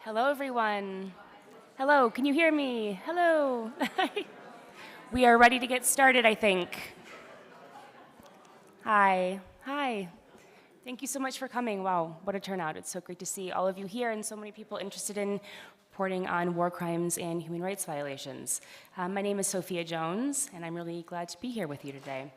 Hello, everyone. Hello, can you hear me? Hello. We are ready to get started, I think. Hi. Hi. Thank you so much for coming. Wow, what a turnout. It's so great to see all of you here and so many people interested in reporting on war crimes and human rights violations. My name is Sophia Jones, and I'm really glad to be here with you today.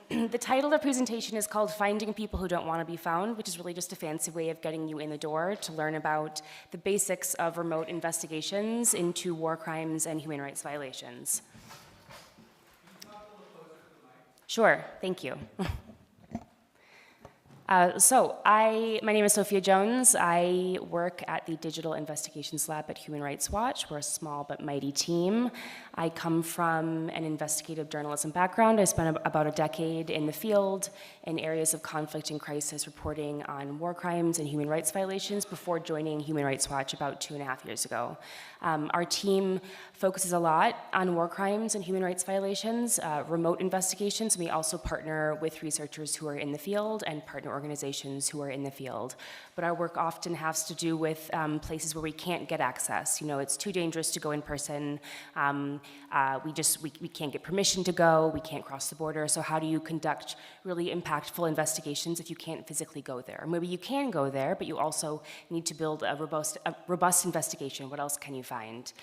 The title of the presentation is called Finding People Who Don't Want to Be Found, which is really just a fancy way of getting you in the door to learn about the basics of remote investigations into war crimes and human rights violations. Sure, thank you. My name is Sophia Jones. I work at the Digital Investigations Lab at Human Rights Watch. We're a small but mighty team. I come from an investigative journalism background. I spent about a decade in the field in areas of conflict and crisis reporting on war crimes and human rights violations before joining Human Rights Watch about 2.5 years ago. Our team focuses a lot on war crimes and human rights violations, remote investigations. We also partner with researchers who are in the field and partner organizations who are in the field. But our work often has to do with places where we can't get access. You know, it's too dangerous to go in person. We can't get permission to go. We can't cross the border. So how do you conduct really impactful investigations if you can't physically go there? Or maybe you can go there, but you also need to build a robust investigation. What else can you find?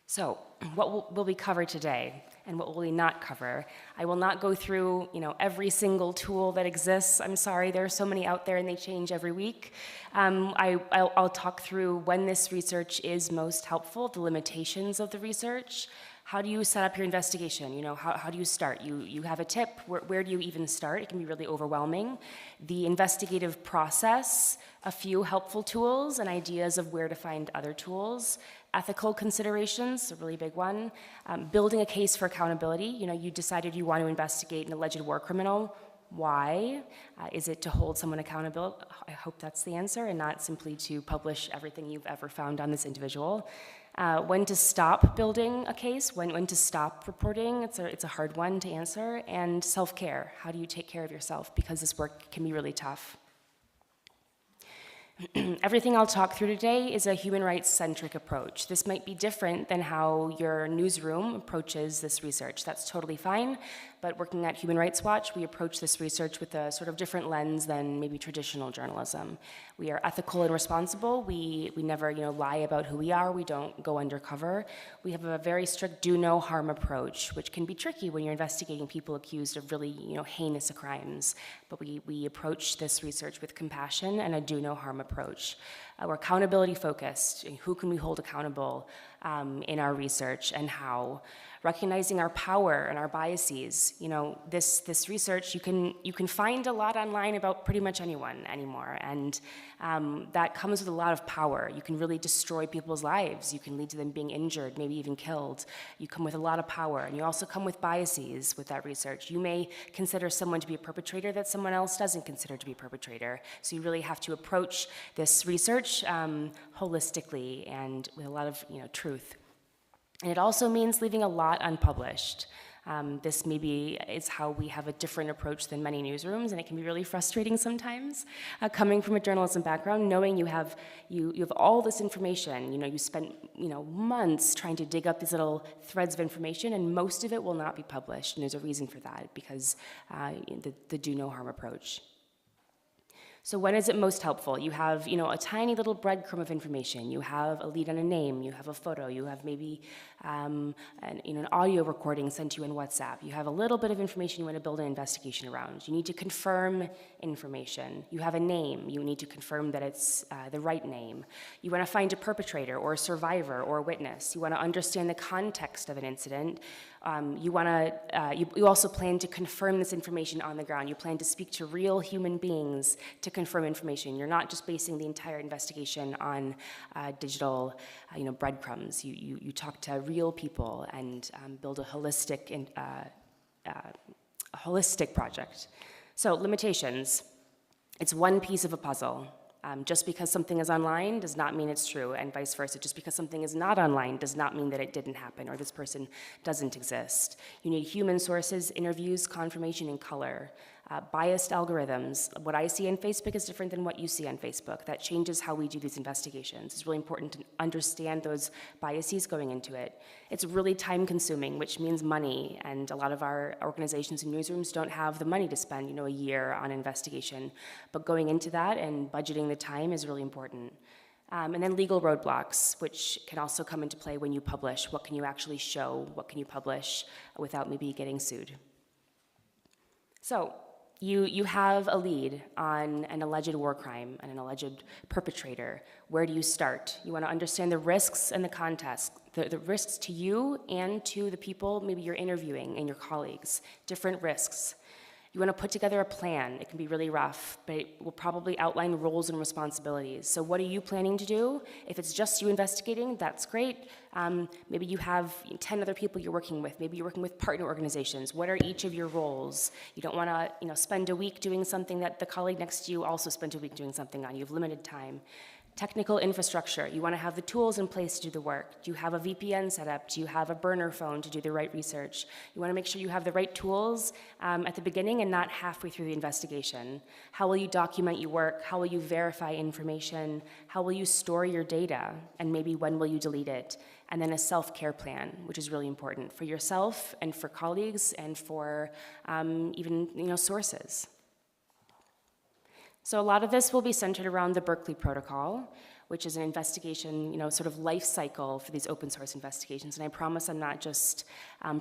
So, what will we cover today, and what will we not cover? I will not go through, every single tool that exists. I'm sorry, there are so many out there, and they change every week. I'll talk through when this research is most helpful, the limitations of the research. How do you set up your investigation? How do you start? You have a tip. Where do you even start? It can be really overwhelming. The investigative process, a few helpful tools and ideas of where to find other tools. Ethical considerations, a really big one. Building a case for accountability. You decided you want to investigate an alleged war criminal. Why? Is it to hold someone accountable? I hope that's the answer, and not simply to publish everything you've ever found on this individual. When to stop building a case, when to stop reporting, it's a hard one to answer. And self-care, how do you take care of yourself? Because this work can be really tough. Everything I'll talk through today is a human rights-centric approach. This might be different than how your newsroom approaches this research. That's totally fine, but working at Human Rights Watch, we approach this research with a sort of different lens than maybe traditional journalism. We are ethical and responsible. We never lie about who we are. We don't go undercover. We have a very strict do no harm approach, which can be tricky when you're investigating people accused of really heinous crimes. But we approach this research with compassion and a do no harm approach. We're accountability focused. Who can we hold accountable in our research, and how? Recognizing our power and our biases. This research, you can find a lot online about pretty much anyone anymore, and that comes with a lot of power. You can really destroy people's lives. You can lead to them being injured, maybe even killed. You come with a lot of power, and you also come with biases with that research. You may consider someone to be a perpetrator that someone else doesn't consider to be a perpetrator. So you really have to approach this research holistically and with a lot of truth. And it also means leaving a lot unpublished. This maybe is how we have a different approach than many newsrooms, and it can be really frustrating sometimes. Coming from a journalism background, knowing you have all this information, you spent months trying to dig up these little threads of information, and most of it will not be published. And there's a reason for that, because the do no harm approach. So when is it most helpful? You have, a tiny little breadcrumb of information. You have a lead on a name. You have a photo. You have maybe an audio recording sent to you in WhatsApp. You have a little bit of information you want to build an investigation around. You need to confirm information. You have a name. You need to confirm that it's the right name. You want to find a perpetrator or a survivor or a witness. You want to understand the context of an incident. You also plan to confirm this information on the ground. You plan to speak to real human beings to confirm information. You're not just basing the entire investigation on digital, breadcrumbs. You talk to real people and build a holistic project. So limitations. It's one piece of a puzzle. Just because something is online does not mean it's true, and vice versa. Just because something is not online does not mean that it didn't happen or this person doesn't exist. You need human sources, interviews, confirmation, and color. biased algorithms. What I see on Facebook is different than what you see on Facebook. That changes how we do these investigations. It's really important to understand those biases going into it. It's really time consuming, which means money, and a lot of our organizations and newsrooms don't have the money to spend, a year on investigation. But going into that and budgeting the time is really important. And then legal roadblocks, which can also come into play when you publish. What can you actually show? What can you publish without maybe getting sued? So you have a lead on an alleged war crime and an alleged perpetrator. Where do you start? You want to understand the risks and the context, the risks to you and to the people maybe you're interviewing and your colleagues, different risks. You want to put together a plan. It can be really rough, but it will probably outline roles and responsibilities. So what are you planning to do? If it's just you investigating, that's great. Maybe you have 10 other people you're working with. Maybe you're working with partner organizations. What are each of your roles? You don't want to spend a week doing something that the colleague next to you also spent a week doing something on. You have limited time. Technical infrastructure, you want to have the tools in place to do the work. Do you have a VPN set up? Do you have a burner phone to do the right research? You want to make sure you have the right tools at the beginning and not halfway through the investigation. How will you document your work? How will you verify information? How will you store your data? And maybe when will you delete it? And then a self-care plan, which is really important for yourself and for colleagues and for even sources. So a lot of this will be centered around the Berkeley Protocol, which is an investigation, sort of life cycle for these open source investigations. And I promise I'm not just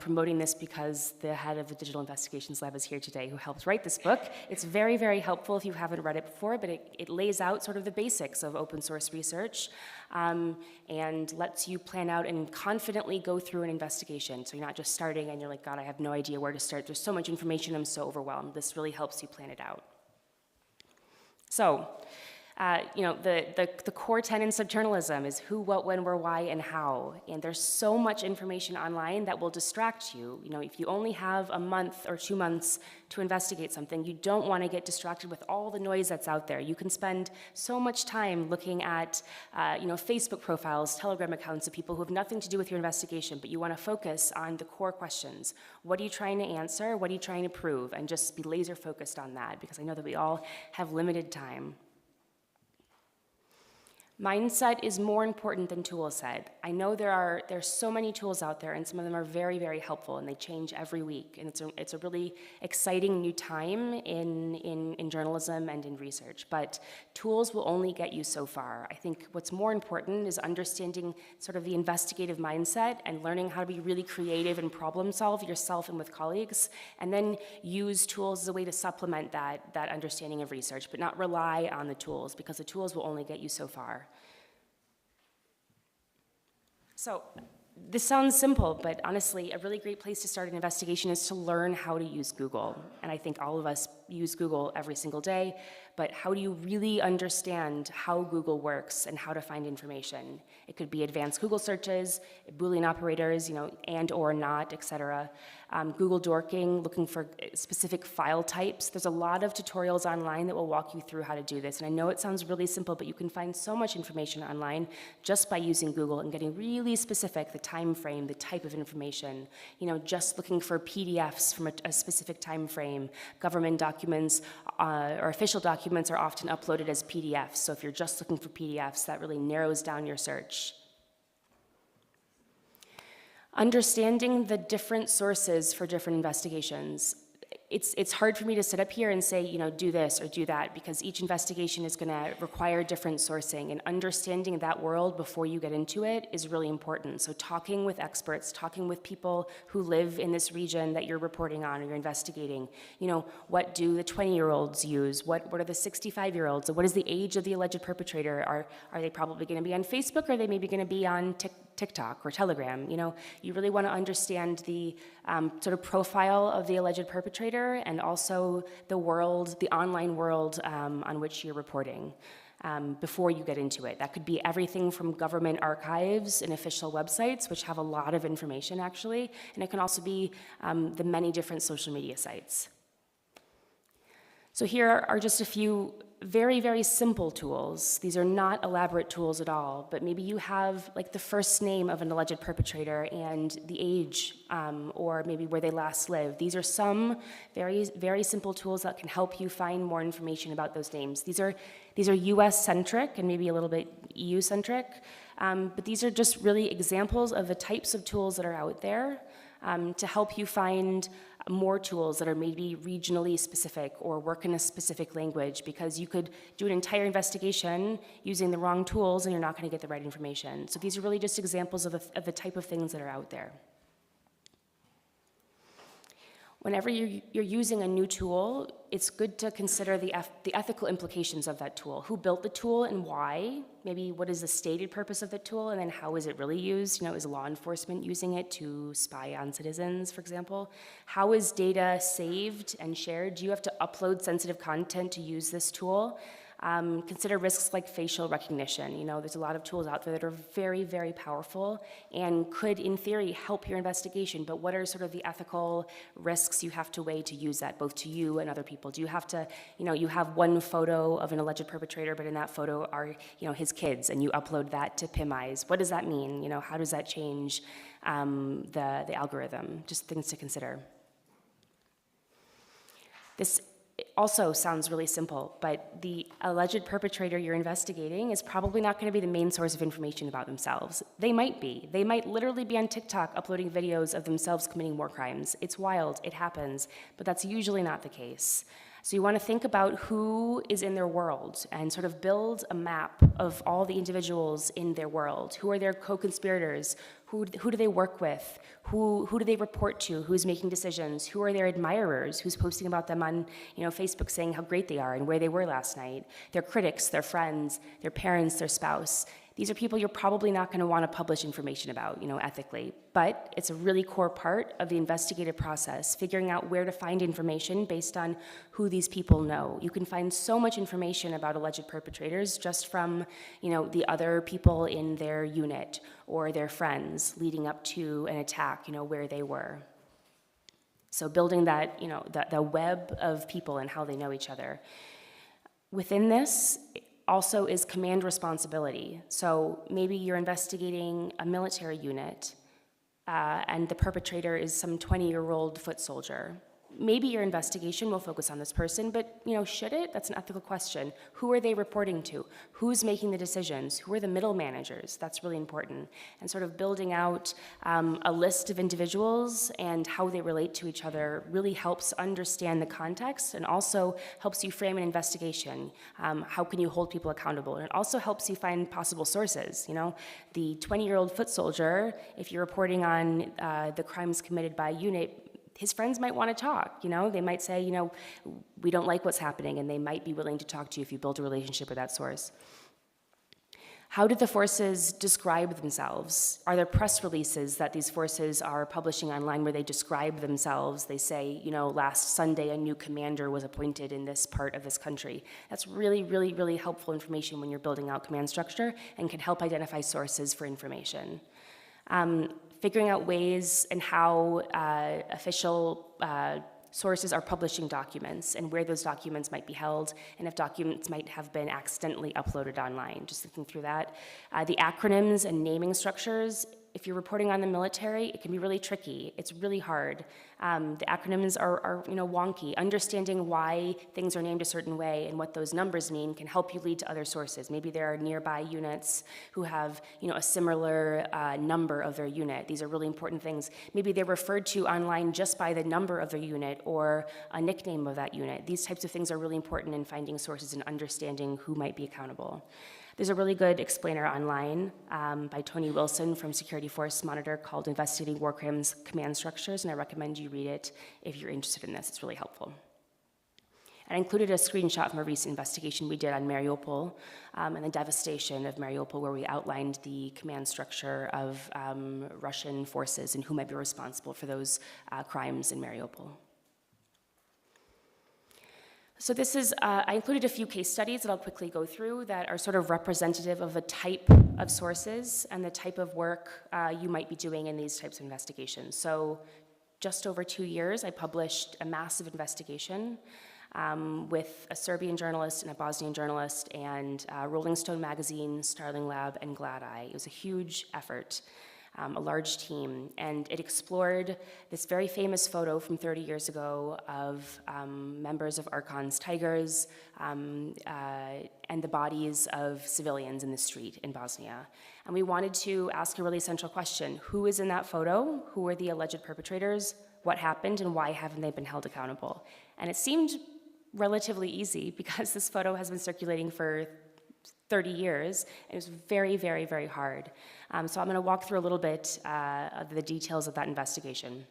promoting this because the head of the Digital Investigations Lab is here today who helped write this book. It's very, very helpful if you haven't read it before, but it lays out sort of the basics of open source research and lets you plan out and confidently go through an investigation. So you're not just starting and you're like, God, I have no idea where to start. There's so much information, I'm so overwhelmed. This really helps you plan it out. So, the core tenets of journalism is who, what, when, where, why, and how. And there's so much information online that will distract you. If you only have a month or 2 months to investigate something, you don't want to get distracted with all the noise that's out there. You can spend so much time looking at, Facebook profiles, Telegram accounts of people who have nothing to do with your investigation, but you want to focus on the core questions. What are you trying to answer? What are you trying to prove? And just be laser focused on that, because I know that we all have limited time. Mindset is more important than tool set. I know there's so many tools out there, and some of them are very, very helpful, and they change every week. And it's a really exciting new time in journalism and in research. But tools will only get you so far. I think what's more important is understanding sort of the investigative mindset and learning how to be really creative and problem solve yourself and with colleagues, and then use tools as a way to supplement that understanding of research, but not rely on the tools, because the tools will only get you so far. So this sounds simple, but honestly, a really great place to start an investigation is to learn how to use Google. And I think all of us use Google every single day, but how do you really understand how Google works and how to find information? It could be advanced Google searches, Boolean operators, and or not, etc. Google dorking, looking for specific file types. There's a lot of tutorials online that will walk you through how to do this. And I know it sounds really simple, but you can find so much information online just by using Google and getting really specific, the time frame, the type of information. Just looking for PDFs from a specific time frame. Government documents or official documents are often uploaded as PDFs. So if you're just looking for PDFs, that really narrows down your search. Understanding the different sources for different investigations. It's hard for me to sit up here and say, do this or do that, because each investigation is going to require different sourcing, and understanding that world before you get into it is really important. So talking with experts, talking with people who live in this region that you're reporting on or you're investigating. What do the 20-year-olds use? What are the 65-year-olds? What is the age of the alleged perpetrator? Are they probably going to be on Facebook, or are they maybe going to be on TikTok or Telegram? You really want to understand the sort of profile of the alleged perpetrator, and also the world, the online world on which you're reporting before you get into it. That could be everything from government archives and official websites, which have a lot of information actually, and it can also be the many different social media sites. So here are just a few very, very simple tools. These are not elaborate tools at all, but maybe you have like the first name of an alleged perpetrator and the age, or maybe where they last lived. These are some very, very simple tools that can help you find more information about those names. These are US-centric and maybe a little bit EU-centric, but these are just really examples of the types of tools that are out there to help you find more tools that are maybe regionally specific or work in a specific language, because you could do an entire investigation using the wrong tools and you're not going to get the right information. So these are really just examples of the type of things that are out there. Whenever you're using a new tool, it's good to consider the ethical implications of that tool. Who built the tool and why? Maybe what is the stated purpose of the tool, and then how is it really used? Is law enforcement using it to spy on citizens, for example? How is data saved and shared? Do you have to upload sensitive content to use this tool? Consider risks like facial recognition. There's a lot of tools out there that are very, very powerful and could, in theory, help your investigation, but what are sort of the ethical risks you have to weigh to use that, both to you and other people? Do you have to, you have one photo of an alleged perpetrator, but in that photo are, his kids, and you upload that to PIMIze? What does that mean? How does that change the algorithm? Just things to consider. This also sounds really simple, but the alleged perpetrator you're investigating is probably not going to be the main source of information about themselves. They might be. They might literally be on TikTok uploading videos of themselves committing war crimes. It's wild, it happens, but that's usually not the case. So you want to think about who is in their world and sort of build a map of all the individuals in their world. Who are their co-conspirators? Who do they work with? Who do they report to? Who's making decisions? Who are their admirers? Who's posting about them on Facebook saying how great they are and where they were last night? Their critics, their friends, their parents, their spouse. These are people you're probably not going to want to publish information about, ethically. But it's a really core part of the investigative process, figuring out where to find information based on who these people know. You can find so much information about alleged perpetrators just from, the other people in their unit or their friends leading up to an attack, where they were. So building that, the web of people and how they know each other. Within this also is command responsibility. So maybe you're investigating a military unit and the perpetrator is some 20-year-old foot soldier. Maybe your investigation will focus on this person, but should it? That's an ethical question. Who are they reporting to? Who's making the decisions? Who are the middle managers? That's really important. And sort of building out a list of individuals and how they relate to each other really helps understand the context and also helps you frame an investigation. How can you hold people accountable? And it also helps you find possible sources. The 20-year-old foot soldier, if you're reporting on the crimes committed by a unit, his friends might want to talk, They might say, we don't like what's happening, and they might be willing to talk to you if you build a relationship with that source. How did the forces describe themselves? Are there press releases that these forces are publishing online where they describe themselves? They say, last Sunday a new commander was appointed in this part of this country. That's really, really, really helpful information when you're building out command structure and can help identify sources for information. Figuring out ways and how official sources are publishing documents and where those documents might be held and if documents might have been accidentally uploaded online. Just thinking through that. The acronyms and naming structures. If you're reporting on the military, it can be really tricky. It's really hard. The acronyms are wonky. Understanding why things are named a certain way and what those numbers mean can help you lead to other sources. Maybe there are nearby units who have a similar number of their unit. These are really important things. Maybe they're referred to online just by the number of their unit or a nickname of that unit. These types of things are really important in finding sources and understanding who might be accountable. There's a really good explainer online by Tony Wilson from Security Force Monitor called Investigating War Crimes Command Structures, and I recommend you read it if you're interested in this. It's really helpful. And I included a screenshot from a recent investigation we did on Mariupol and the devastation of Mariupol, where we outlined the command structure of Russian forces and who might be responsible for those crimes in Mariupol. So this is, I included a few case studies that I'll quickly go through that are sort of representative of the type of sources and the type of work you might be doing in these types of investigations. So just over 2 years, I published a massive investigation with a Serbian journalist and a Bosnian journalist, and Rolling Stone magazine, Starling Lab, and Glad Eye. It was a huge effort, a large team, and it explored this very famous photo from 30 years ago of members of Archon's Tigers and the bodies of civilians in the street in Bosnia. And we wanted to ask a really central question: who is in that photo? Who are the alleged perpetrators? What happened, and why haven't they been held accountable? And it seemed relatively easy because this photo has been circulating for 30 years. It was very, very, very hard. So I'm going to walk through a little bit of the details of that investigation.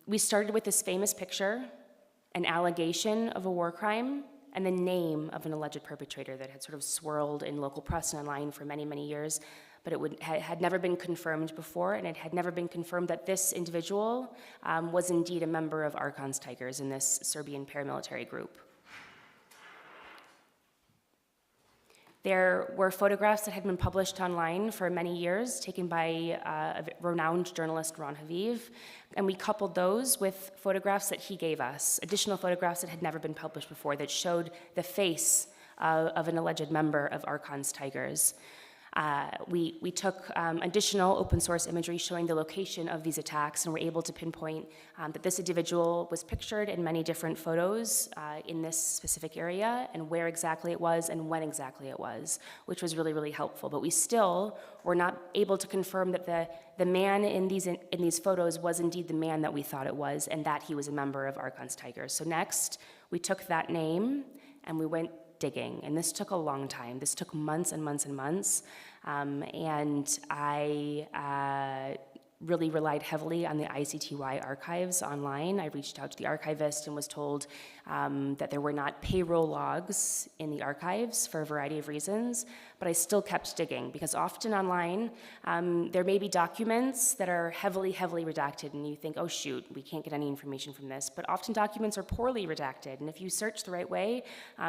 We started with this famous picture, an allegation of a war crime, and the name of an alleged perpetrator that had sort of swirled in local press and online for many, many years, but it had never been confirmed before, and it had never been confirmed that this individual was indeed a member of Archon's Tigers in this Serbian paramilitary group. There were photographs that had been published online for many years, taken by a renowned journalist, Ron Haviv, and we coupled those with photographs that he gave us, additional photographs that had never been published before that showed the face of an alleged member of Archon's Tigers. We took additional open source imagery showing the location of these attacks, and were able to pinpoint that this individual was pictured in many different photos in this specific area, and where exactly it was and when exactly it was, which was really, really helpful. But we still were not able to confirm that the man in these photos was indeed the man that we thought it was, and that he was a member of Archon's Tigers. So next, we took that name and we went digging, and this took a long time. This took months and months and months, and I really relied heavily on the ICTY archives online. I reached out to the archivist and was told that there were not payroll logs in the archives for a variety of reasons, but I still kept digging, because often online there may be documents that are heavily, heavily redacted, and you think, oh shoot, we can't get any information from this, but often documents are poorly redacted, and if you search the right way,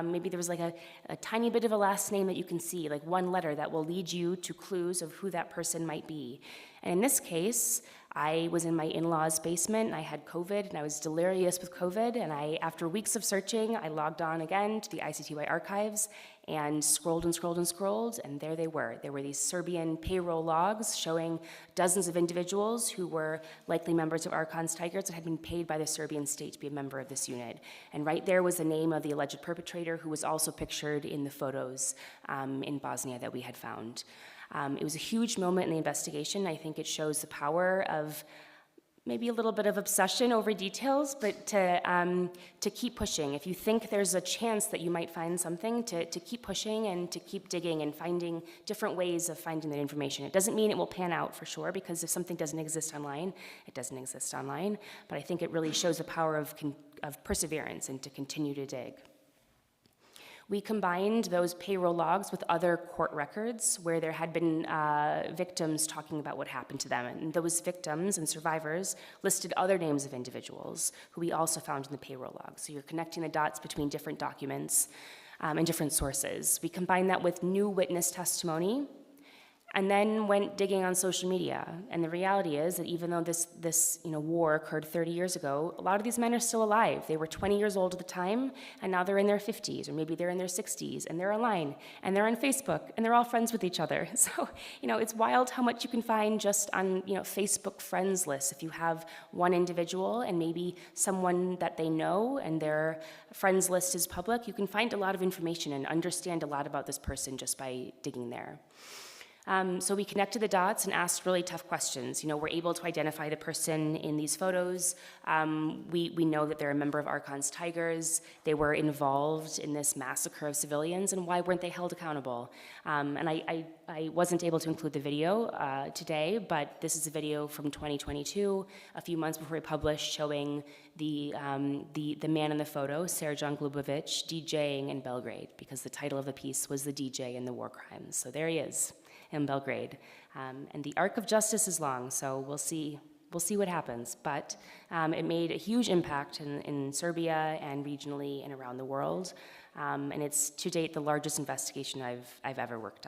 maybe there was like a tiny bit of a last name that you can see, like one letter that will lead you to clues of who that person might be. And in this case, I was in my in-laws' basement, and I had COVID, and I was delirious with COVID, and after weeks of searching, I logged on again to the ICTY archives and scrolled and scrolled and scrolled, and there they were. There were these Serbian payroll logs showing dozens of individuals who were likely members of Archon's Tigers and had been paid by the Serbian state to be a member of this unit. And right there was the name of the alleged perpetrator, who was also pictured in the photos in Bosnia that we had found. It was a huge moment in the investigation. I think it shows the power of maybe a little bit of obsession over details, but to keep pushing. If you think there's a chance that you might find something, to keep pushing and to keep digging and finding different ways of finding that information. It doesn't mean it will pan out for sure, because if something doesn't exist online, it doesn't exist online. But I think it really shows the power of perseverance and to continue to dig. We combined those payroll logs with other court records where there had been victims talking about what happened to them. And those victims and survivors listed other names of individuals who we also found in the payroll logs. So you're connecting the dots between different documents and different sources. We combined that with new witness testimony, and then went digging on social media. And the reality is that even though this war occurred 30 years ago, a lot of these men are still alive. They were 20 years old at the time, and now they're in their 50s, or maybe they're in their 60s, and they're online, and they're on Facebook, and they're all friends with each other. So, it's wild how much you can find just on, Facebook friends lists. If you have one individual and maybe someone that they know and their friends list is public, you can find a lot of information and understand a lot about this person just by digging there. So we connected the dots and asked really tough questions. We're able to identify the person in these photos. We know that they're a member of Archon's Tigers. They were involved in this massacre of civilians, and why weren't they held accountable? And I wasn't able to include the video today, but this is a video from 2022, a few months before we published, showing the man in the photo, Serjan Glubovic, DJing in Belgrade, because the title of the piece was The DJ and the War Crimes. So there he is in Belgrade. And the arc of justice is long, so we'll see what happens. But it made a huge impact in Serbia and regionally and around the world. And it's to date the largest investigation I've ever worked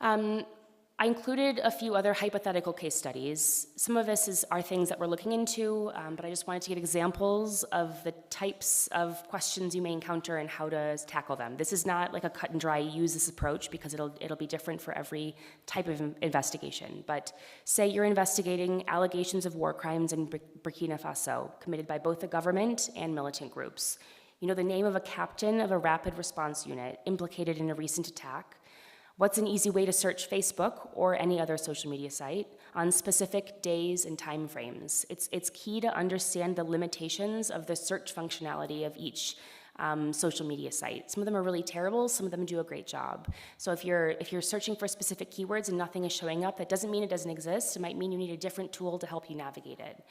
on. I included a few other hypothetical case studies. Some of this are things that we're looking into, but I just wanted to give examples of the types of questions you may encounter and how to tackle them. This is not like a cut and dry use this approach because it'll be different for every type of investigation. But say you're investigating allegations of war crimes in Burkina Faso committed by both the government and militant groups. You know the name of a captain of a rapid response unit implicated in a recent attack. What's an easy way to search Facebook or any other social media site on specific days and time frames? It's key to understand the limitations of the search functionality of each social media site. Some of them are really terrible, some of them do a great job. So if you're searching for specific keywords and nothing is showing up, that doesn't mean it doesn't exist. It might mean you need a different tool to help you navigate it.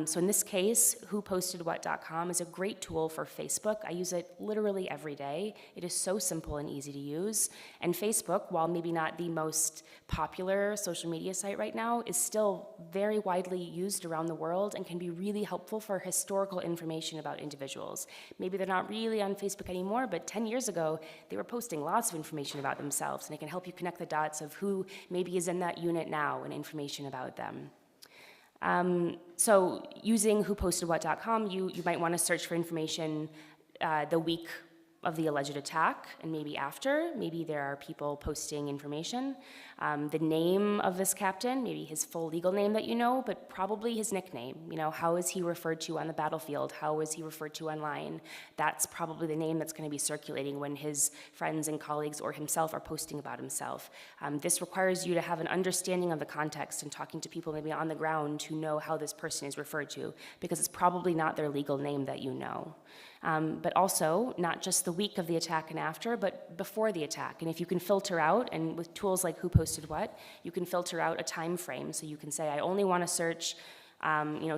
So in this case, whopostedwhat.com is a great tool for Facebook. I use it literally every day. It is so simple and easy to use. And Facebook, while maybe not the most popular social media site right now, is still very widely used around the world and can be really helpful for historical information about individuals. Maybe they're not really on Facebook anymore, but 10 years ago, they were posting lots of information about themselves, and it can help you connect the dots of who maybe is in that unit now and information about them. So using whopostedwhat.com, you might want to search for information the week of the alleged attack and maybe after. Maybe there are people posting information. The name of this captain, maybe his full legal name that you know, but probably his nickname. You know, how is he referred to on the battlefield? How is he referred to online? That's probably the name that's going to be circulating when his friends and colleagues or himself are posting about himself. This requires you to have an understanding of the context and talking to people maybe on the ground who know how this person is referred to, because it's probably not their legal name that you know. But also, not just the week of the attack and after, but before the attack. And if you can filter out, and with tools like Who Posted What, you can filter out a time frame. So you can say, I only want to search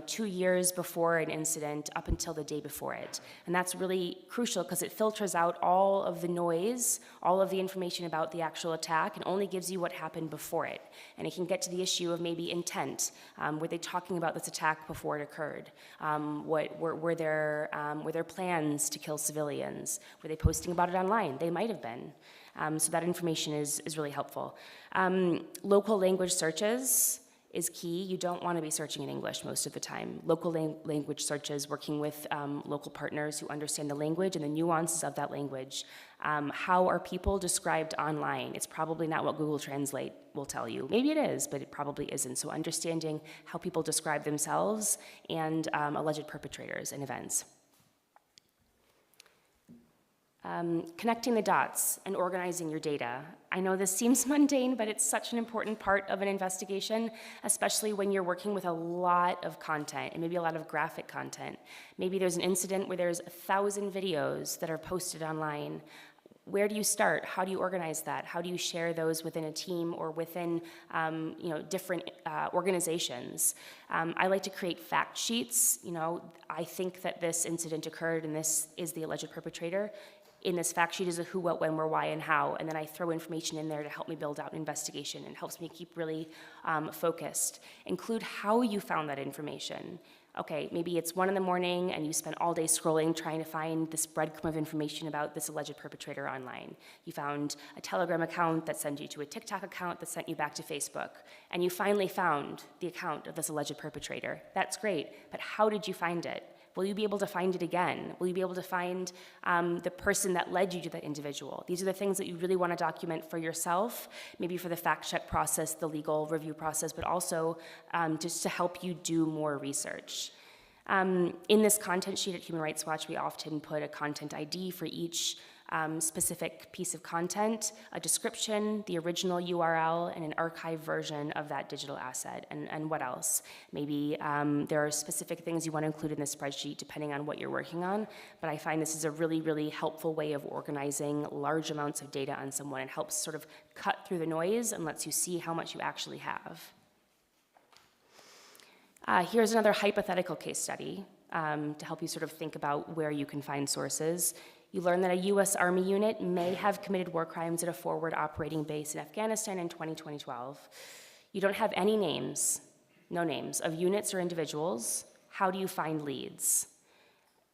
2 years before an incident up until the day before it. And that's really crucial because it filters out all of the noise, all of the information about the actual attack, and only gives you what happened before it. And it can get to the issue of maybe intent. Were they talking about this attack before it occurred? Were there plans to kill civilians? Were they posting about it online? They might have been. So that information is really helpful. Local language searches is key. You don't want to be searching in English most of the time. Local language searches, working with local partners who understand the language and the nuances of that language. How are people described online? It's probably not what Google Translate will tell you. Maybe it is, but it probably isn't. So understanding how people describe themselves and alleged perpetrators and events. Connecting the dots and organizing your data. I know this seems mundane, but it's such an important part of an investigation, especially when you're working with a lot of content and maybe a lot of graphic content. Maybe there's an incident where there's 1,000 videos that are posted online. Where do you start? How do you organize that? How do you share those within a team or within different organizations? I like to create fact sheets. I think that this incident occurred and this is the alleged perpetrator. In this fact sheet is a who, what, when, where, why, and how, and then I throw information in there to help me build out an investigation and helps me keep really focused. Include how you found that information. Okay, maybe it's 1 a.m. and you spent all day scrolling trying to find this breadcrumb of information about this alleged perpetrator online. You found a Telegram account that sent you to a TikTok account that sent you back to Facebook, and you finally found the account of this alleged perpetrator. That's great, but how did you find it? Will you be able to find it again? Will you be able to find the person that led you to that individual? These are the things that you really want to document for yourself, maybe for the fact check process, the legal review process, but also just to help you do more research. In this content sheet at Human Rights Watch, we often put a content ID for each specific piece of content, a description, the original URL, and an archive version of that digital asset. And what else? Maybe there are specific things you want to include in this spreadsheet depending on what you're working on, but I find this is a really, really helpful way of organizing large amounts of data on someone and helps sort of cut through the noise and lets you see how much you actually have. Here's another hypothetical case study to help you sort of think about where you can find sources. You learn that a U.S. Army unit may have committed war crimes at a forward operating base in Afghanistan in 2012. You don't have any names, no names, of units or individuals. How do you find leads?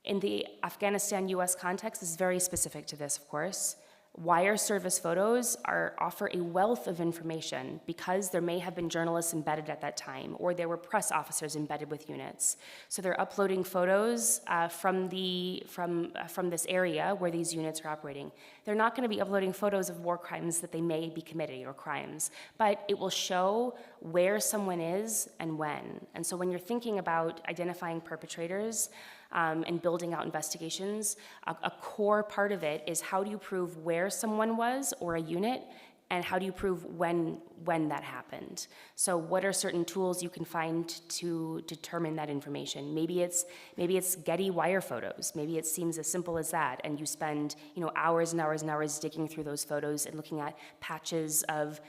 In the Afghanistan-U.S. context, this is very specific to this, of course. Wire service photos offer a wealth of information because there may have been journalists embedded at that time, or there were press officers embedded with units. So they're uploading photos from this area where these units are operating. They're not going to be uploading photos of war crimes that they may be committing or crimes, but it will show where someone is and when. And so when you're thinking about identifying perpetrators, and building out investigations, a core part of it is how do you prove where someone was or a unit, and how do you prove when that happened? So what are certain tools you can find to determine that information? Maybe it's Getty wire photos. Maybe it seems as simple as that, and you spend hours and hours and hours digging through those photos and looking at patches of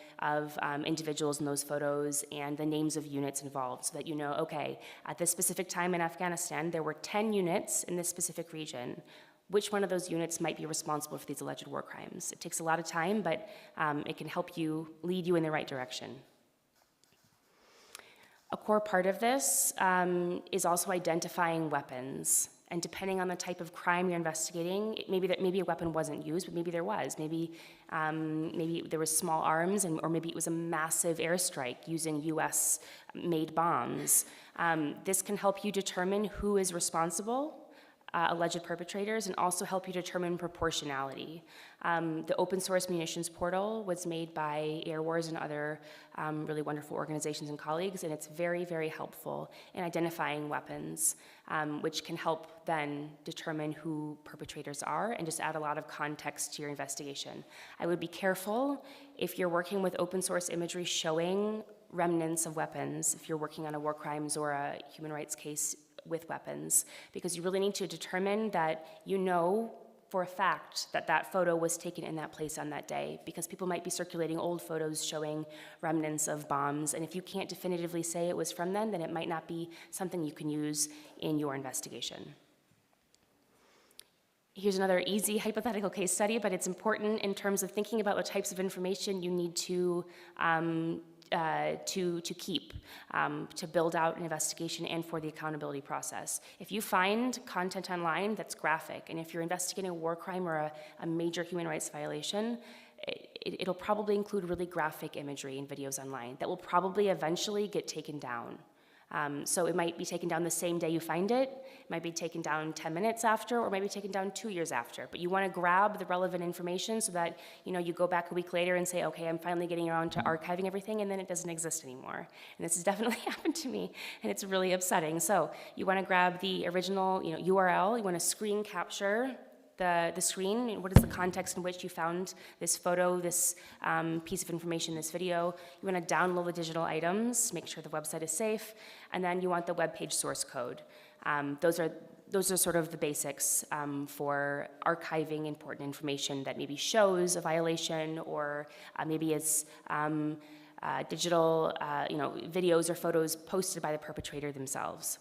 individuals in those photos and the names of units involved, so that you know, okay, at this specific time in Afghanistan, there were 10 units in this specific region. Which one of those units might be responsible for these alleged war crimes? It takes a lot of time, but it can help you, lead you in the right direction. A core part of this is also identifying weapons. And depending on the type of crime you're investigating, maybe a weapon wasn't used, but maybe there was. Maybe there was small arms, or maybe it was a massive airstrike using US-made bombs. This can help you determine who is responsible, alleged perpetrators, and also help you determine proportionality. The open source munitions portal was made by Air Wars and other really wonderful organizations and colleagues, and it's very, very helpful in identifying weapons, which can help then determine who perpetrators are and just add a lot of context to your investigation. I would be careful if you're working with open source imagery showing remnants of weapons, if you're working on a war crimes or a human rights case with weapons, because you really need to determine that you know for a fact that that photo was taken in that place on that day, because people might be circulating old photos showing remnants of bombs, and if you can't definitively say it was from then it might not be something you can use in your investigation. Here's another easy hypothetical case study, but it's important in terms of thinking about the types of information you need to keep, to build out an investigation and for the accountability process. If you find content online that's graphic, and if you're investigating a war crime or a major human rights violation, it'll probably include really graphic imagery and videos online that will probably eventually get taken down. So it might be taken down the same day you find it, it might be taken down 10 minutes after, or maybe taken down 2 years after. But you want to grab the relevant information so that you go back a week later and say, okay, I'm finally getting around to archiving everything, and then it doesn't exist anymore. And this has definitely happened to me, and it's really upsetting. So you want to grab the original URL, you want to screen capture the screen, what is the context in which you found this photo, this piece of information, this video. You want to download the digital items, make sure the website is safe, and then you want the web page source code. Those are sort of the basics for archiving important information that maybe shows a violation, or maybe it's digital videos or photos posted by the perpetrator themselves.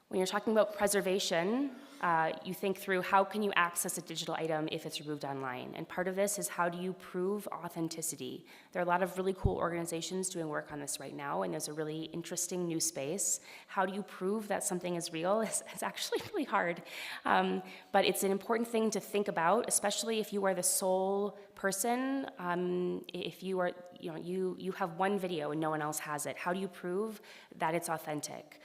When you're talking about preservation, you think through how can you access a digital item if it's removed online. And part of this is how do you prove authenticity. There are a lot of really cool organizations doing work on this right now, and there's a really interesting new space. How do you prove that something is real? It's actually really hard. But it's an important thing to think about, especially if you are the sole person. If you are, you have one video and no one else has it. How do you prove that it's authentic?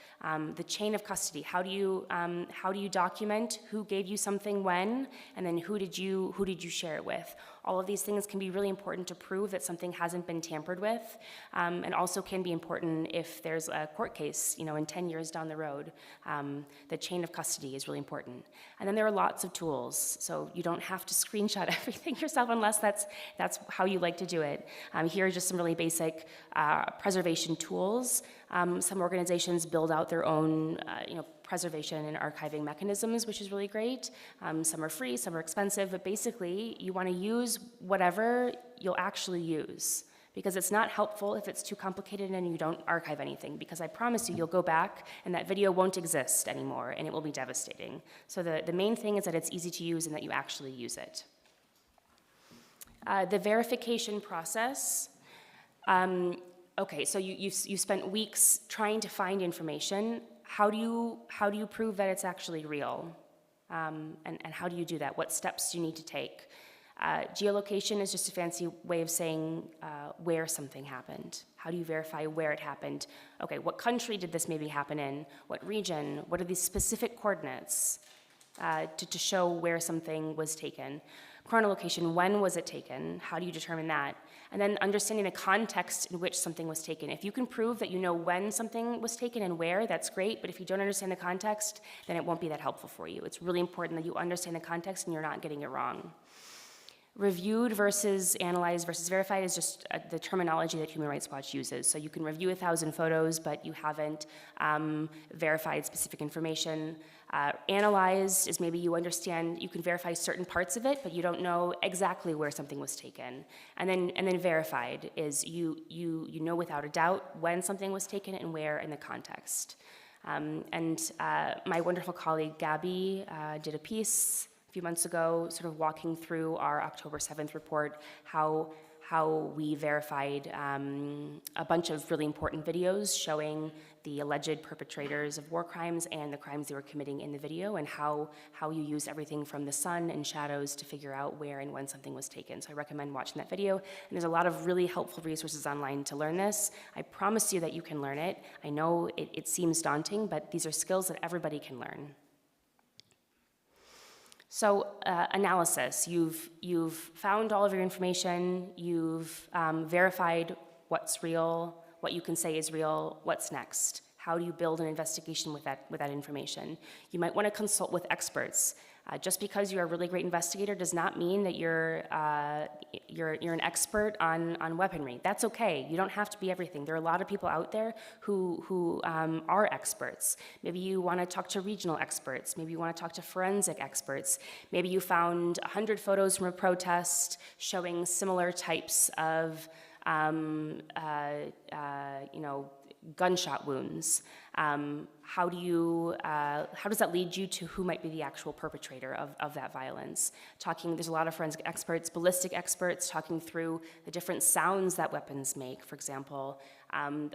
The chain of custody. How do you document who gave you something when, and then who did you share it with? All of these things can be really important to prove that something hasn't been tampered with, and also can be important if there's a court case, in 10 years down the road. The chain of custody is really important. And then there are lots of tools, so you don't have to screenshot everything yourself unless that's how you like to do it. Here are just some really basic preservation tools. Some organizations build out their own, preservation and archiving mechanisms, which is really great. Some are free, some are expensive, but basically you want to use whatever you'll actually use, because it's not helpful if it's too complicated and you don't archive anything, because I promise you'll go back and that video won't exist anymore and it will be devastating. So the main thing is that it's easy to use and that you actually use it. The verification process. Okay, so you spent weeks trying to find information. How do you prove that it's actually real? And how do you do that? What steps do you need to take? Geolocation is just a fancy way of saying where something happened. How do you verify where it happened? Okay, what country did this maybe happen in? What region? What are these specific coordinates to show where something was taken? Chronolocation, when was it taken? How do you determine that? And then understanding the context in which something was taken. If you can prove that you know when something was taken and where, that's great, but if you don't understand the context, then it won't be that helpful for you. It's really important that you understand the context and you're not getting it wrong. Reviewed versus analyzed versus verified is just the terminology that Human Rights Watch uses. So you can review 1,000 photos, but you haven't verified specific information. Analyzed is maybe you understand, you can verify certain parts of it, but you don't know exactly where something was taken. And then verified is you know without a doubt when something was taken and where in the context. My wonderful colleague Gabby did a piece a few months ago, sort of walking through our October 7th report, how we verified a bunch of really important videos showing the alleged perpetrators of war crimes and the crimes they were committing in the video, and how you use everything from the sun and shadows to figure out where and when something was taken. So I recommend watching that video. And there's a lot of really helpful resources online to learn this. I promise you that you can learn it. I know it seems daunting, but these are skills that everybody can learn. So analysis, you've found all of your information, you've verified what's real, what you can say is real, what's next? How do you build an investigation with that information? You might want to consult with experts. Just because you're a really great investigator does not mean that you're an expert on weaponry. That's okay. You don't have to be everything. There are a lot of people out there who are experts. Maybe you want to talk to regional experts. Maybe you want to talk to forensic experts. Maybe you found 100 photos from a protest showing similar types of gunshot wounds. How does that lead you to who might be the actual perpetrator of that violence? There's a lot of forensic experts, ballistic experts, talking through the different sounds that weapons make, for example,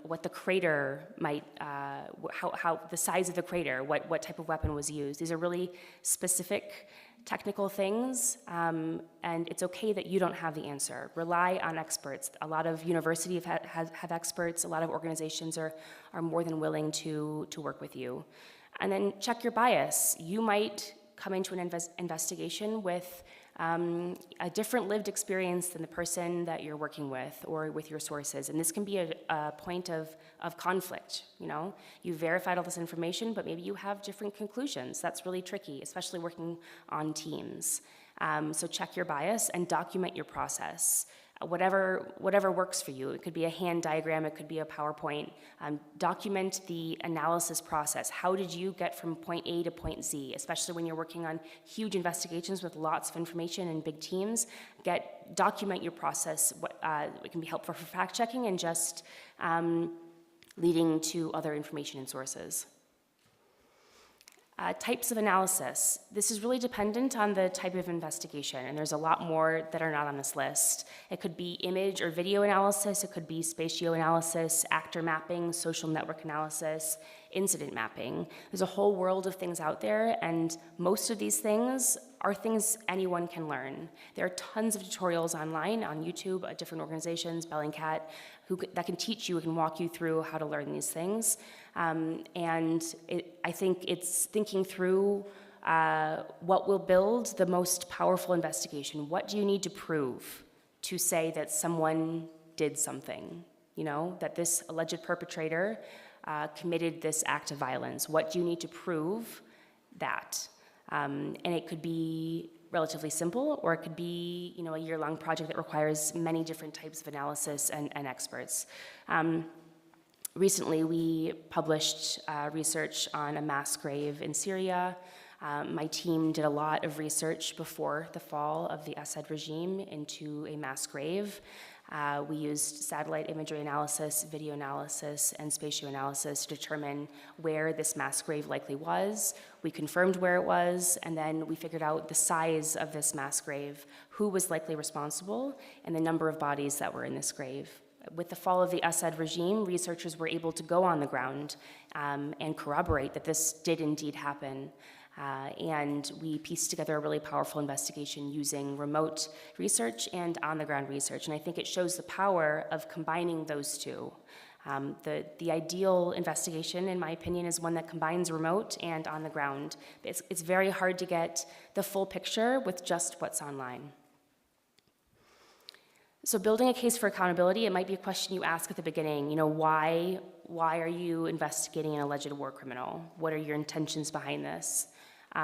what the crater might, how the size of the crater, what type of weapon was used. These are really specific technical things, and it's okay that you don't have the answer. Rely on experts. A lot of universities have experts. A lot of organizations are more than willing to work with you. And then check your bias. You might come into an investigation with a different lived experience than the person that you're working with or with your sources. And this can be a point of conflict, you know? You verified all this information, but maybe you have different conclusions. That's really tricky, especially working on teams. So check your bias and document your process. Whatever works for you. It could be a hand diagram, it could be a PowerPoint. Document the analysis process. How did you get from point A to point Z, especially when you're working on huge investigations with lots of information and big teams. Document your process. It can be helpful for fact checking and just leading to other information and sources. Types of analysis. This is really dependent on the type of investigation, and there's a lot more that are not on this list. It could be image or video analysis, it could be spatioanalysis, actor mapping, social network analysis, incident mapping. There's a whole world of things out there, and most of these things are things anyone can learn. There are tons of tutorials online on YouTube at different organizations, Bellingcat, that can teach you and walk you through how to learn these things. I think it's thinking through what will build the most powerful investigation. What do you need to prove to say that someone did something? You know, that this alleged perpetrator committed this act of violence. What do you need to prove that? And it could be relatively simple, or it could be, you know, a year-long project that requires many different types of analysis and experts. Recently, we published research on a mass grave in Syria. My team did a lot of research before the fall of the Assad regime into a mass grave. We used satellite imagery analysis, video analysis, and spatioanalysis to determine where this mass grave likely was. We confirmed where it was, and then we figured out the size of this mass grave, who was likely responsible, and the number of bodies that were in this grave. With the fall of the Assad regime, researchers were able to go on the ground and corroborate that this did indeed happen. And we pieced together a really powerful investigation using remote research and on-the-ground research. And I think it shows the power of combining those two. The ideal investigation, in my opinion, is one that combines remote and on the ground. It's very hard to get the full picture with just what's online. So building a case for accountability, it might be a question you ask at the beginning. Why are you investigating an alleged war criminal? What are your intentions behind this?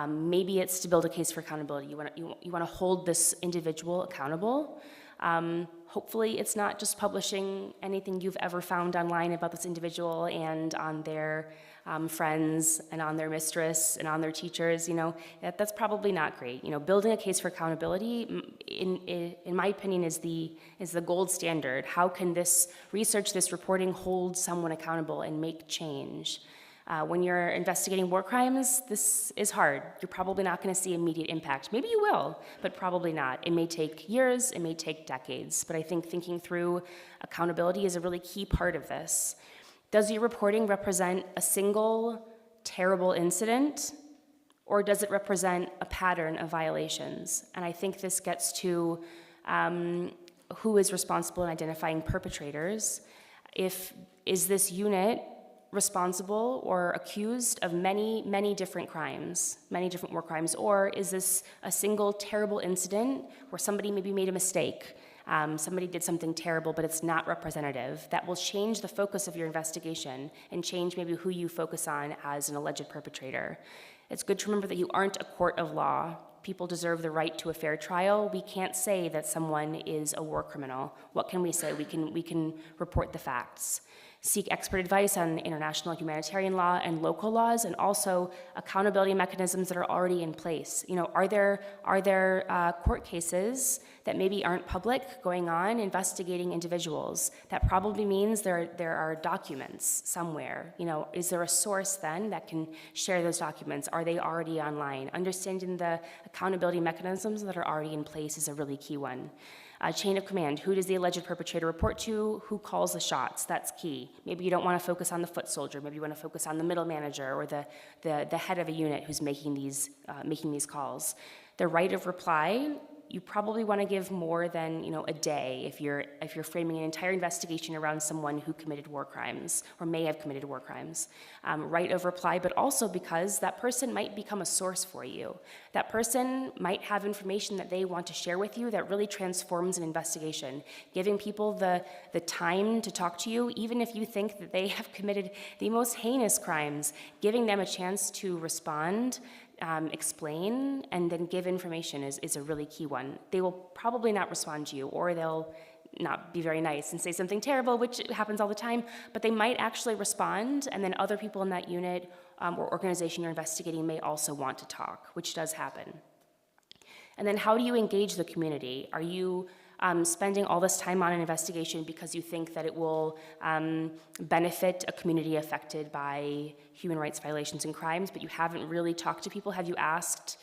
Maybe it's to build a case for accountability. You want to hold this individual accountable. Hopefully it's not just publishing anything you've ever found online about this individual and on their friends and on their mistress and on their teachers. That's probably not great. Building a case for accountability, in my opinion, is the gold standard. How can this research, this reporting, hold someone accountable and make change? When you're investigating war crimes, this is hard. You're probably not going to see immediate impact. Maybe you will, but probably not. It may take years, it may take decades, but I think thinking through accountability is a really key part of this. Does your reporting represent a single terrible incident, or does it represent a pattern of violations? And I think this gets to who is responsible in identifying perpetrators. Is this unit responsible or accused of many, many different crimes, many different war crimes, or is this a single terrible incident where somebody maybe made a mistake, somebody did something terrible, but it's not representative? That will change the focus of your investigation and change maybe who you focus on as an alleged perpetrator. It's good to remember that you aren't a court of law. People deserve the right to a fair trial. We can't say that someone is a war criminal. What can we say? We can report the facts. Seek expert advice on international humanitarian law and local laws, and also accountability mechanisms that are already in place. Are there court cases that maybe aren't public going on investigating individuals? That probably means there are documents somewhere. Is there a source then that can share those documents? Are they already online? Understanding the accountability mechanisms that are already in place is a really key one. Chain of command. Who does the alleged perpetrator report to? Who calls the shots? That's key. Maybe you don't want to focus on the foot soldier. Maybe you want to focus on the middle manager or the head of a unit who's making these calls. The right of reply. You probably want to give more than a day if you're framing an entire investigation around someone who committed war crimes or may have committed war crimes. Right of reply, but also because that person might become a source for you. That person might have information that they want to share with you that really transforms an investigation. Giving people the time to talk to you, even if you think that they have committed the most heinous crimes, giving them a chance to respond, explain, and then give information is a really key one. They will probably not respond to you, or they'll not be very nice and say something terrible, which happens all the time, but they might actually respond, and then other people in that unit or organization you're investigating may also want to talk, which does happen. And then how do you engage the community? Are you spending all this time on an investigation because you think that it will benefit a community affected by human rights violations and crimes, but you haven't really talked to people? Have you asked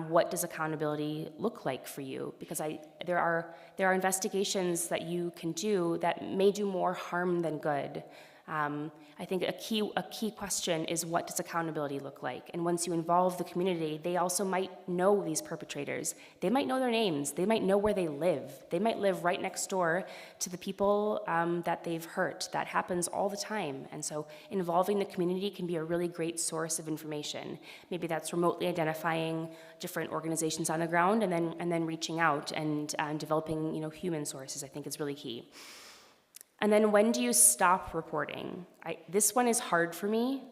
what does accountability look like for you? Because there are investigations that you can do that may do more harm than good. I think a key question is, what does accountability look like? And once you involve the community, they also might know these perpetrators. They might know their names. They might know where they live. They might live right next door to the people that they've hurt. That happens all the time. And so involving the community can be a really great source of information. Maybe that's remotely identifying different organizations on the ground and then reaching out and developing human sources, I think, is really key. And then when do you stop reporting? This one is hard for me.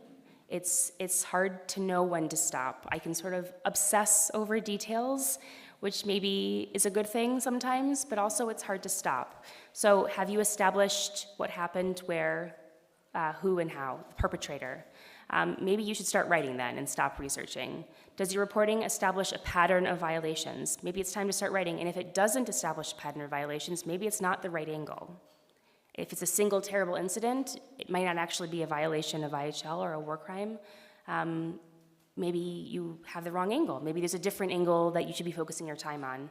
It's hard to know when to stop. I can sort of obsess over details, which maybe is a good thing sometimes, but also it's hard to stop. So have you established what happened, where, who, and how, the perpetrator? Maybe you should start writing then and stop researching. Does your reporting establish a pattern of violations? Maybe it's time to start writing. And if it doesn't establish a pattern of violations, maybe it's not the right angle. If it's a single terrible incident, it might not actually be a violation of IHL or a war crime. Maybe you have the wrong angle. Maybe there's a different angle that you should be focusing your time on.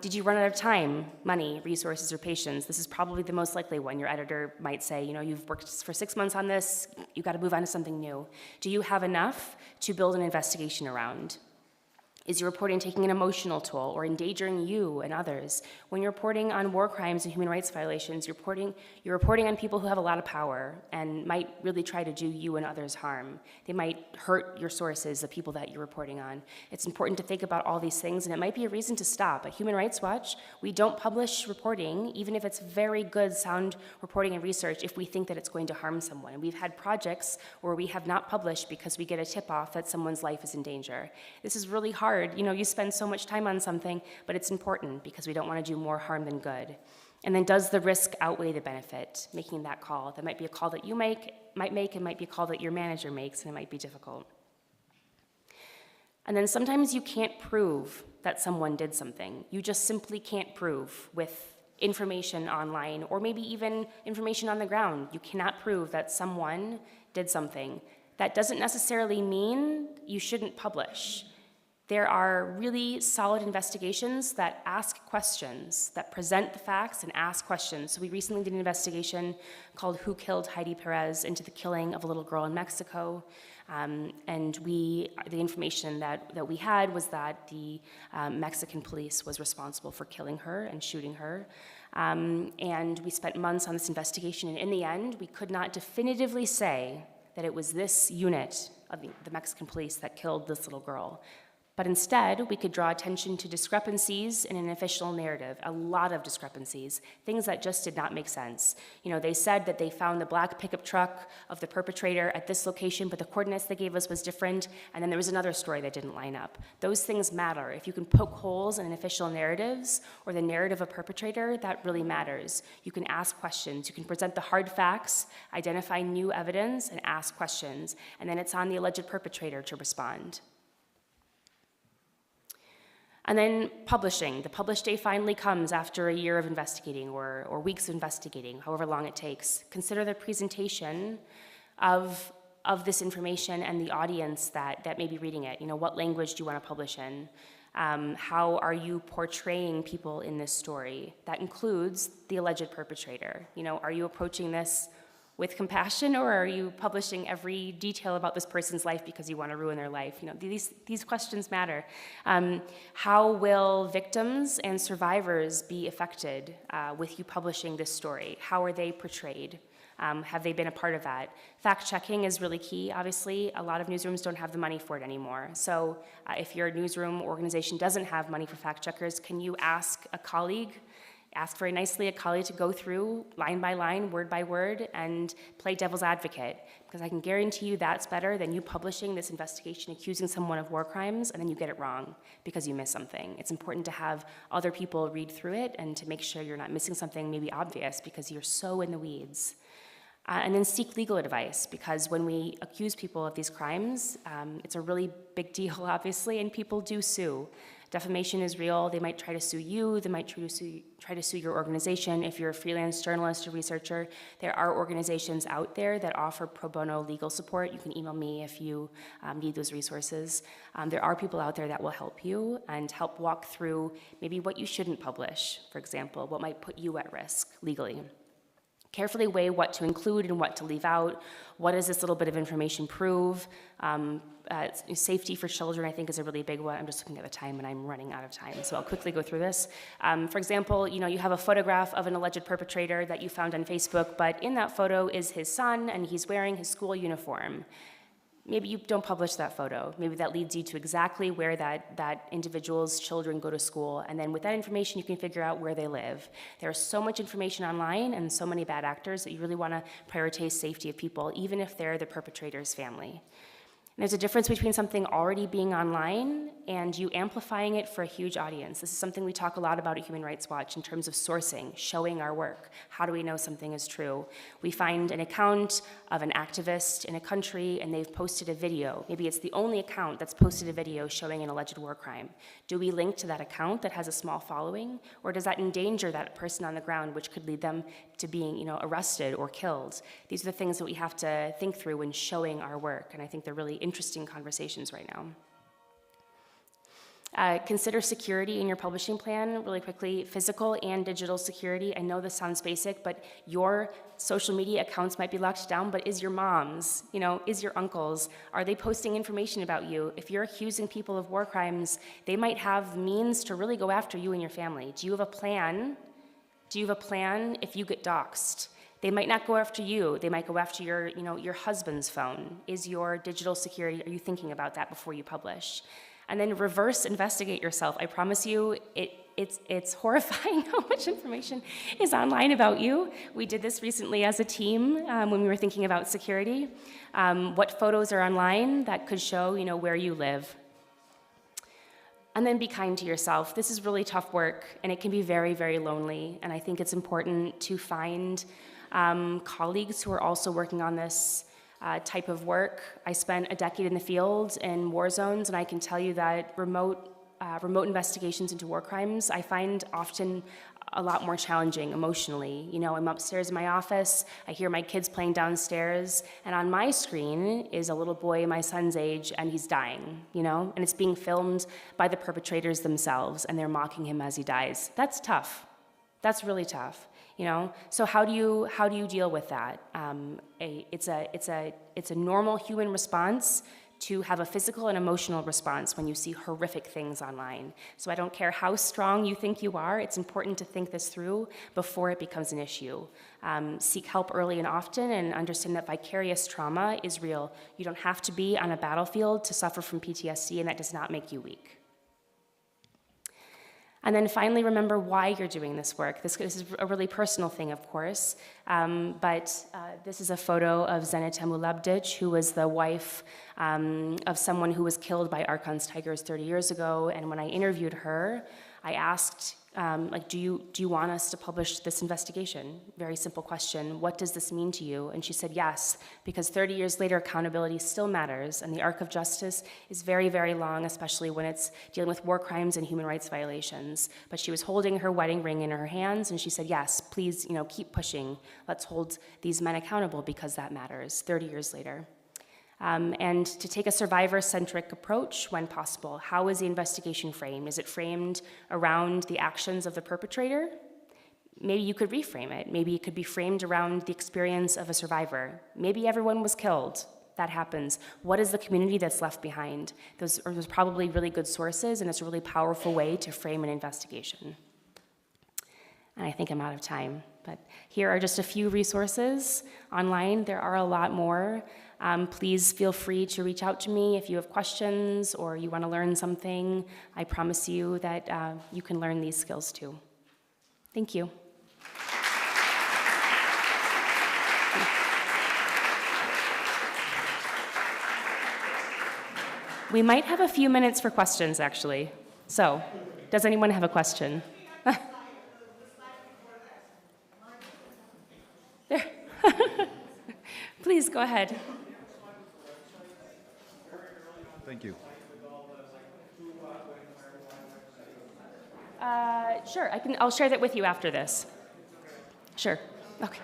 Did you run out of time, money, resources, or patience? This is probably the most likely one. Your editor might say, you've worked for 6 months on this, you've got to move on to something new. Do you have enough to build an investigation around? Is your reporting taking an emotional toll or endangering you and others? When you're reporting on war crimes and human rights violations, you're reporting on people who have a lot of power and might really try to do you and others harm. They might hurt your sources, the people that you're reporting on. It's important to think about all these things, and it might be a reason to stop. At Human Rights Watch, we don't publish reporting, even if it's very good, sound reporting and research, if we think that it's going to harm someone. And we've had projects where we have not published because we get a tip-off that someone's life is in danger. This is really hard. You spend so much time on something, but it's important because we don't want to do more harm than good. And then does the risk outweigh the benefit? Making that call. That might be a call that you might make, it might be a call that your manager makes, and it might be difficult. And then sometimes you can't prove that someone did something. You just simply can't prove with information online or maybe even information on the ground. You cannot prove that someone did something. That doesn't necessarily mean you shouldn't publish. There are really solid investigations that ask questions, that present the facts and ask questions. So we recently did an investigation called Who Killed Heidi Perez into the killing of a little girl in Mexico. And the information that we had was that the Mexican police was responsible for killing her and shooting her. And we spent months on this investigation, and in the end, we could not definitively say that it was this unit of the Mexican police that killed this little girl. But instead, we could draw attention to discrepancies in an official narrative, a lot of discrepancies, things that just did not make sense. They said that they found the black pickup truck of the perpetrator at this location, but the coordinates they gave us was different, and then there was another story that didn't line up. Those things matter. If you can poke holes in official narratives or the narrative of a perpetrator, that really matters. You can ask questions. You can present the hard facts, identify new evidence, and ask questions, and then it's on the alleged perpetrator to respond. And then publishing. The publish day finally comes after a year of investigating or weeks of investigating, however long it takes. Consider the presentation of this information and the audience that may be reading it. What language do you want to publish in? How are you portraying people in this story? That includes the alleged perpetrator. Are you approaching this with compassion, or are you publishing every detail about this person's life because you want to ruin their life? These questions matter. How will victims and survivors be affected with you publishing this story? How are they portrayed? Have they been a part of that? Fact-checking is really key, obviously. A lot of newsrooms don't have the money for it anymore. So if your newsroom organization doesn't have money for fact-checkers, can you ask a colleague, ask very nicely a colleague to go through line by line, word by word, and play devil's advocate? Because I can guarantee you that's better than you publishing this investigation accusing someone of war crimes and then you get it wrong because you missed something. It's important to have other people read through it and to make sure you're not missing something maybe obvious because you're so in the weeds. And then seek legal advice, because when we accuse people of these crimes, it's a really big deal, obviously, and people do sue. Defamation is real. They might try to sue you. They might try to sue your organization. If you're a freelance journalist or researcher, there are organizations out there that offer pro bono legal support. You can email me if you need those resources. There are people out there that will help you and help walk through maybe what you shouldn't publish, for example, what might put you at risk legally. Carefully weigh what to include and what to leave out. What does this little bit of information prove? Safety for children, I think, is a really big one. I'm just looking at the time and I'm running out of time, so I'll quickly go through this. For example, you have a photograph of an alleged perpetrator that you found on Facebook, but in that photo is his son and he's wearing his school uniform. Maybe you don't publish that photo. Maybe that leads you to exactly where that individual's children go to school, and then with that information you can figure out where they live. There's so much information online and so many bad actors that you really want to prioritize safety of people, even if they're the perpetrator's family. And there's a difference between something already being online and you amplifying it for a huge audience. This is something we talk a lot about at Human Rights Watch in terms of sourcing, showing our work. How do we know something is true? We find an account of an activist in a country and they've posted a video. Maybe it's the only account that's posted a video showing an alleged war crime. Do we link to that account that has a small following, or does that endanger that person on the ground, which could lead them to being arrested or killed? These are the things that we have to think through when showing our work, and I think they're really interesting conversations right now. Consider security in your publishing plan really quickly, physical and digital security. I know this sounds basic, but your social media accounts might be locked down, but is your mom's, is your uncle's? Are they posting information about you? If you're accusing people of war crimes, they might have means to really go after you and your family. Do you have a plan? Do you have a plan if you get doxxed? They might not go after you. They might go after your husband's phone. Is your digital security, are you thinking about that before you publish? And then reverse investigate yourself. I promise you, it's horrifying how much information is online about you. We did this recently as a team when we were thinking about security. What photos are online that could show, where you live. And then be kind to yourself. This is really tough work, and it can be very, very lonely. And I think it's important to find colleagues who are also working on this type of work. I spent a decade in the field in war zones, and I can tell you that remote investigations into war crimes I find often a lot more challenging emotionally. I'm upstairs in my office, I hear my kids playing downstairs, and on my screen is a little boy my son's age, and he's dying, and it's being filmed by the perpetrators themselves, and they're mocking him as he dies. That's tough. That's really tough. So how do you deal with that? It's a normal human response to have a physical and emotional response when you see horrific things online. So I don't care how strong you think you are, it's important to think this through before it becomes an issue. Seek help early and often, and understand that vicarious trauma is real. You don't have to be on a battlefield to suffer from PTSD, and that does not make you weak. And then finally, remember why you're doing this work. This is a really personal thing, of course, but this is a photo of Zenita Mulabdic, who was the wife of someone who was killed by Archon's tigers 30 years ago. And when I interviewed her, I asked, do you want us to publish this investigation? Very simple question. What does this mean to you? And she said yes, because 30 years later, accountability still matters, and the arc of justice is very, very long, especially when it's dealing with war crimes and human rights violations. But she was holding her wedding ring in her hands, and she said, yes, please, keep pushing. Let's hold these men accountable because that matters 30 years later. And to take a survivor-centric approach when possible. How is the investigation framed? Is it framed around the actions of the perpetrator? Maybe you could reframe it. Maybe it could be framed around the experience of a survivor. Maybe everyone was killed. That happens. What is the community that's left behind? Those are probably really good sources, and it's a really powerful way to frame an investigation. And I think I'm out of time, but here are just a few resources online. There are a lot more. Please feel free to reach out to me if you have questions or you want to learn something. I promise you that you can learn these skills too. Thank you. We might have a few minutes for questions, actually. So, does anyone have a question? There. Please go ahead. Thank you. Sure, I'll share that with you after this. Sure, okay.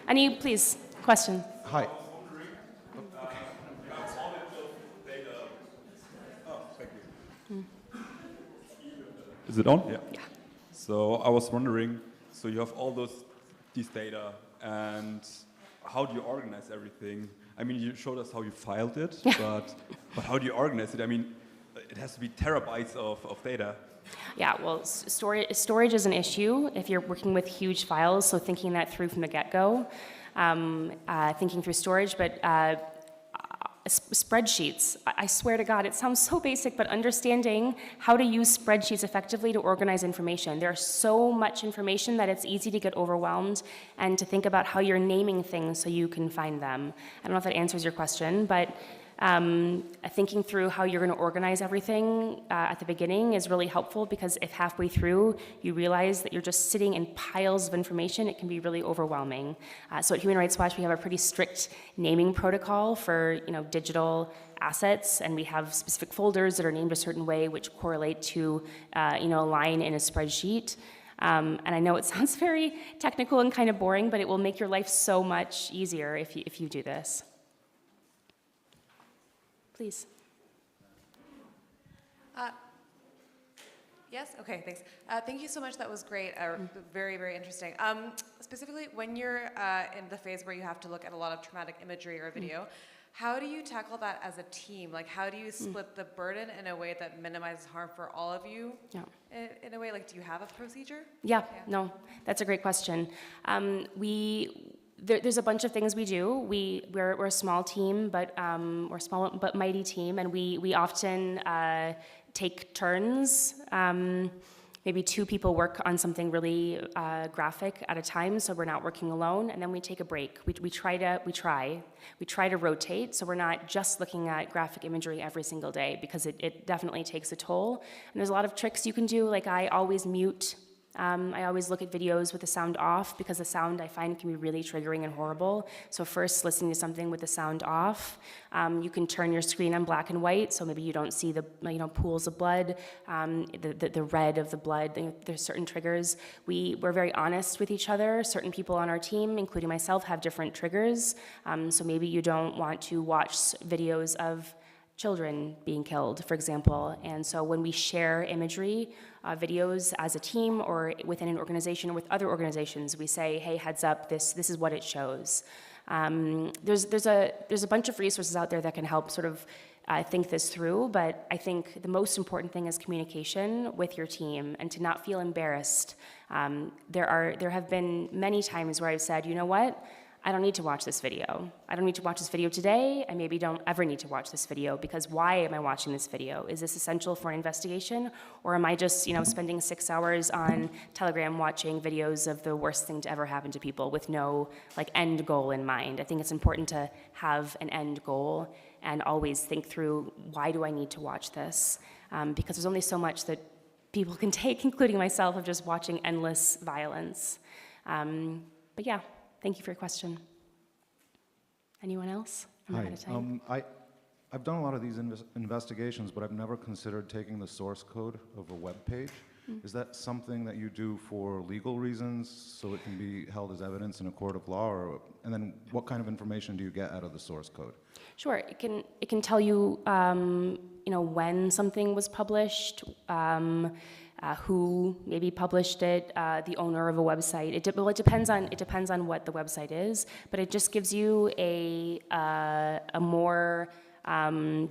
Any, please, question? Hi. Is it on? Yeah. So I was wondering, so you have all these data, and how do you organize everything? I mean, you showed us how you filed it, but how do you organize it? I mean, it has to be terabytes of data. Yeah, well, storage is an issue if you're working with huge files, so thinking that through from the get-go, thinking through storage, but spreadsheets. I swear to God, it sounds so basic, but understanding how to use spreadsheets effectively to organize information. There's so much information that it's easy to get overwhelmed, and to think about how you're naming things so you can find them. I don't know if that answers your question, but thinking through how you're going to organize everything at the beginning is really helpful, because if halfway through you realize that you're just sitting in piles of information, it can be really overwhelming. So at Human Rights Watch, we have a pretty strict naming protocol for digital assets, and we have specific folders that are named a certain way which correlate to a line in a spreadsheet. And I know it sounds very technical and kind of boring, but it will make your life so much easier if you do this. Please. Yes? Okay, thanks. Thank you so much. That was great. Very, very interesting. Specifically, when you're in the phase where you have to look at a lot of traumatic imagery or video, how do you tackle that as a team? Like, how do you split the burden in a way that minimizes harm for all of you? Yeah. In a way, like, do you have a procedure? Yeah, no, that's a great question. There's a bunch of things we do. We're a small team, but we're a small but mighty team, and we often take turns. Maybe two people work on something really graphic at a time, so we're not working alone, and then we take a break. We try to rotate, so we're not just looking at graphic imagery every single day, because it definitely takes a toll. And there's a lot of tricks you can do, like I always mute. I always look at videos with the sound off, because the sound I find can be really triggering and horrible. So first, listening to something with the sound off. You can turn your screen on black and white, so maybe you don't see the pools of blood, the red of the blood. There's certain triggers. We're very honest with each other. Certain people on our team, including myself, have different triggers. So maybe you don't want to watch videos of children being killed, for example. And so when we share imagery, videos as a team or within an organization or with other organizations, we say, hey, heads up, this is what it shows. There's a bunch of resources out there that can help sort of think this through, but I think the most important thing is communication with your team and to not feel embarrassed. There have been many times where I've said, you know what? I don't need to watch this video. I don't need to watch this video today. I maybe don't ever need to watch this video, because why am I watching this video? Is this essential for an investigation? Or am I just, spending 6 hours on Telegram watching videos of the worst thing to ever happen to people with no end goal in mind? I think it's important to have an end goal and always think through, why do I need to watch this? Because there's only so much that people can take, including myself, of just watching endless violence. But yeah. Thank you for your question. Anyone else? I'm out of time. I've done a lot of these investigations, but I've never considered taking the source code of a web page. Is that something that you do for legal reasons, so it can be held as evidence in a court of law? And then what kind of information do you get out of the source code? Sure. It can tell you, when something was published, who maybe published it, the owner of a website. It depends on what the website is, but it just gives you a more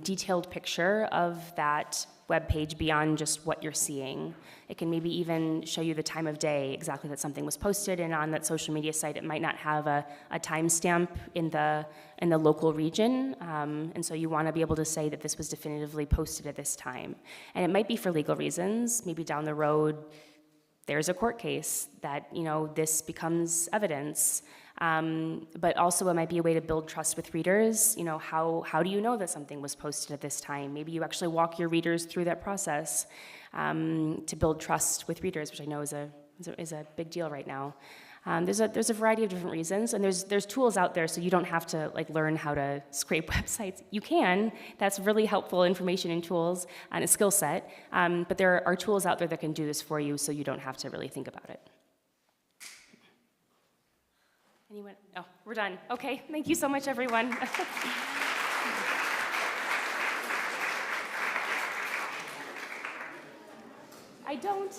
detailed picture of that web page beyond just what you're seeing. It can maybe even show you the time of day exactly that something was posted, and on that social media site it might not have a timestamp in the local region, and so you want to be able to say that this was definitively posted at this time. And it might be for legal reasons. Maybe down the road there's a court case that this becomes evidence. But also it might be a way to build trust with readers. How do you know that something was posted at this time? Maybe you actually walk your readers through that process to build trust with readers, which I know is a big deal right now. There's a variety of different reasons, and there's tools out there, so you don't have to learn how to scrape websites. You can. That's really helpful information and tools and a skill set. But there are tools out there that can do this for you, so you don't have to really think about it. Anyone? Oh, we're done. Okay, thank you so much, everyone. I don't.